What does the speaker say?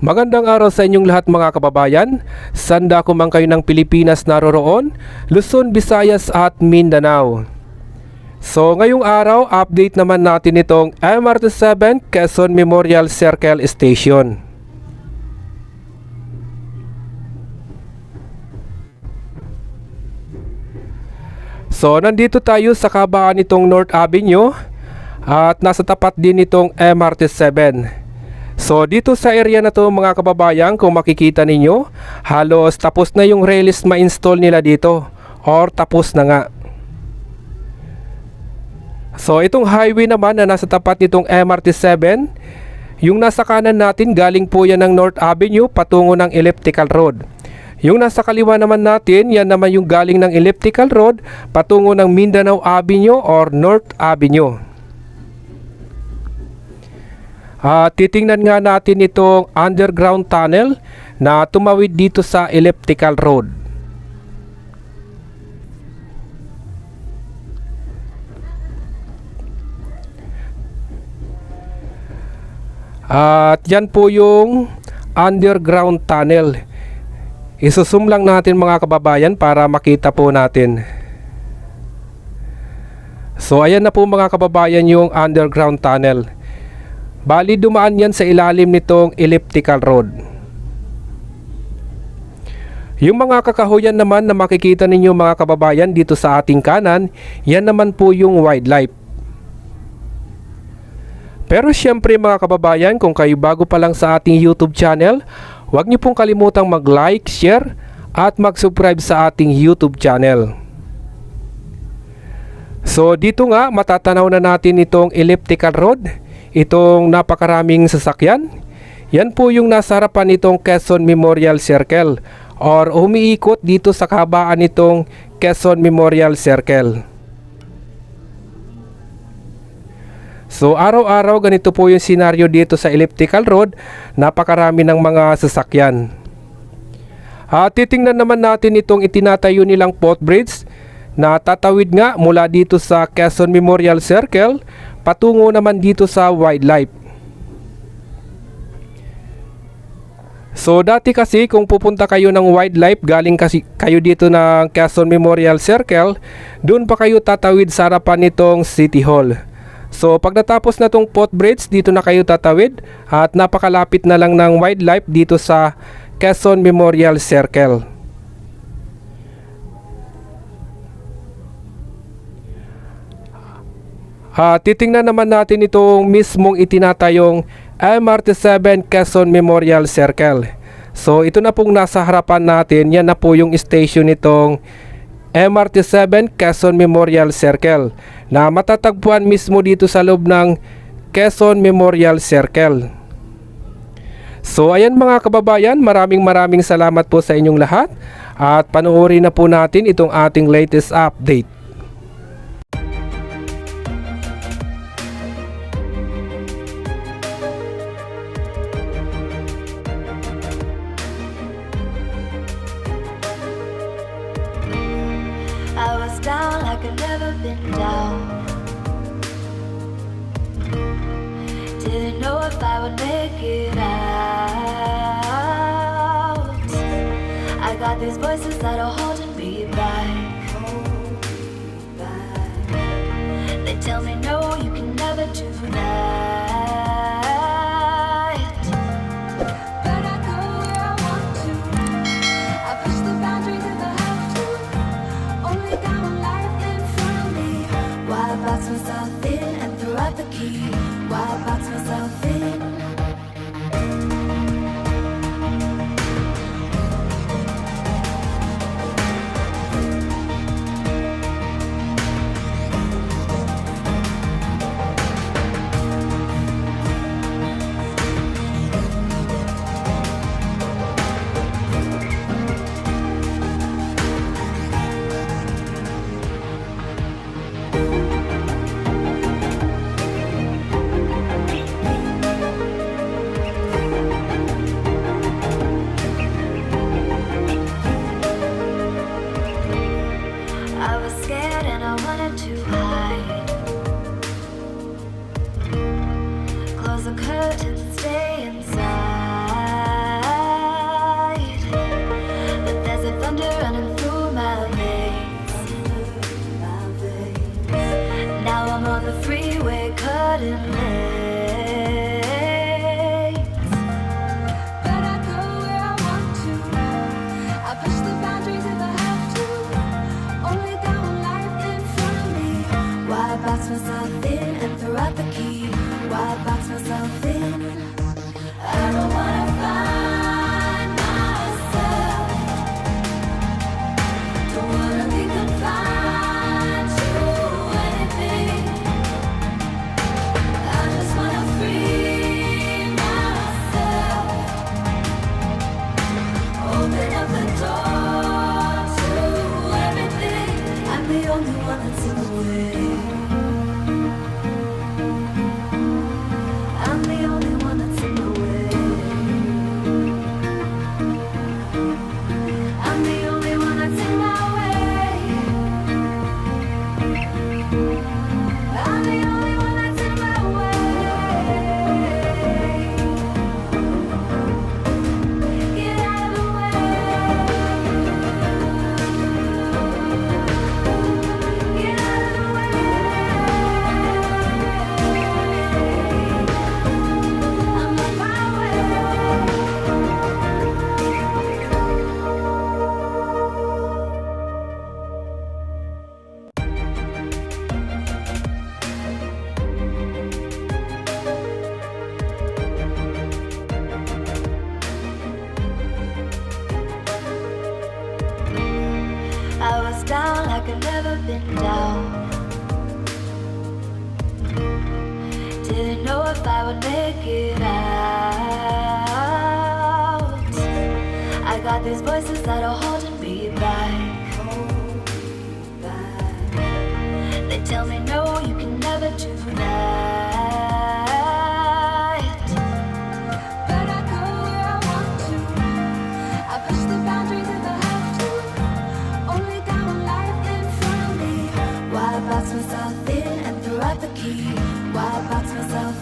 Magandang araw sa inyong lahat mga kababayan. Sanda ko man kayo ng Pilipinas naroroon, Luzon, Visayas at Mindanao. So ngayong araw, update naman natin itong MRT-7 Quezon Memorial Circle Station. So nandito tayo sa kabaan nitong North Avenue at nasa tapat din itong MRT-7. So dito sa area na to mga kababayan, kung makikita ninyo, halos tapos na yung rails ma-install nila dito, or tapos na nga. So itong highway naman na nasa tapat nitong MRT-7, yung nasa kanan natin galing po yan ng North Avenue patungo ng Elliptical Road. Yung nasa kaliwa naman natin, yan naman yung galing ng Elliptical Road patungo ng Mindanao Avenue or North Avenue. Titingnan nga natin itong underground tunnel na tumawid dito sa Elliptical Road. At yan po yung underground tunnel. Isusum lang natin mga kababayan para makita po natin. So ayan na po mga kababayan yung underground tunnel. Bali dumaan yan sa ilalim nitong Elliptical Road. Yung mga kakahuyan naman na makikita ninyo mga kababayan dito sa ating kanan, yan naman po yung wildlife. Pero syempre mga kababayan, kung kayo bago pa lang sa ating YouTube channel, huwag niyo pong kalimutang mag-like, share at mag-subscribe sa ating YouTube channel. So dito nga matatanaw na natin itong Elliptical Road. Itong napakaraming sasakyan, yan po yung nasa harapan nitong Quezon Memorial Circle or umiikot dito sa kabaan nitong Quezon Memorial Circle. So araw-araw ganito po yung senaryo dito sa Elliptical Road, napakarami ng mga sasakyan. Titingnan naman natin itong itinatayo nilang footbridge na tatawid nga mula dito sa Quezon Memorial Circle patungo naman dito sa wildlife. So dati kasi kung pupunta kayo ng wildlife, galing kasi kayo dito ng Quezon Memorial Circle, doon pa kayo tatawid sa harapan nitong City Hall. So pag natapos na tong footbridge, dito na kayo tatawid at napakalapit na lang ng wildlife dito sa Quezon Memorial Circle. Titingnan naman natin itong mismong itinatayong MRT-7 Quezon Memorial Circle. So ito na pong nasa harapan natin, yan na po yung station nitong MRT-7 Quezon Memorial Circle na matatagpuan mismo dito sa loob ng Quezon Memorial Circle. So ayan mga kababayan, maraming salamat po sa inyong lahat at panoorin na po natin itong ating latest update. I was down like I've never been down. Didn't know if I would make it out. I got these voices that are holding me back. They tell me no, you can never do that. But I go where I want to. I push the boundaries if I have to. Only got one life in front of me. Why box myself in and throw out the key? Why box myself in? Close the curtains, stay inside. running late. But I go where I want to. I push the boundaries if I have to. Only got one life in front of me. Why box myself in and throw out the key? Why box myself in? I don't wanna find myself. Don't wanna be confined to anything. I just wanna free myself. Open up the door to everything. I'm the only one that's in the way. I'm the only one that's in the way. I'm the only one that's in my way. I'm the only one that's in my way. Get out of the way. Get out of the way. I'm on my way. I was down like I've never been down. Didn't know if I would make it out. I got these voices that are holding me back. They tell me no, you can never do that. But I go where I want to. I push the boundaries if I have to. Only got one life in front of me. Why box myself in and throw out the key? Why box myself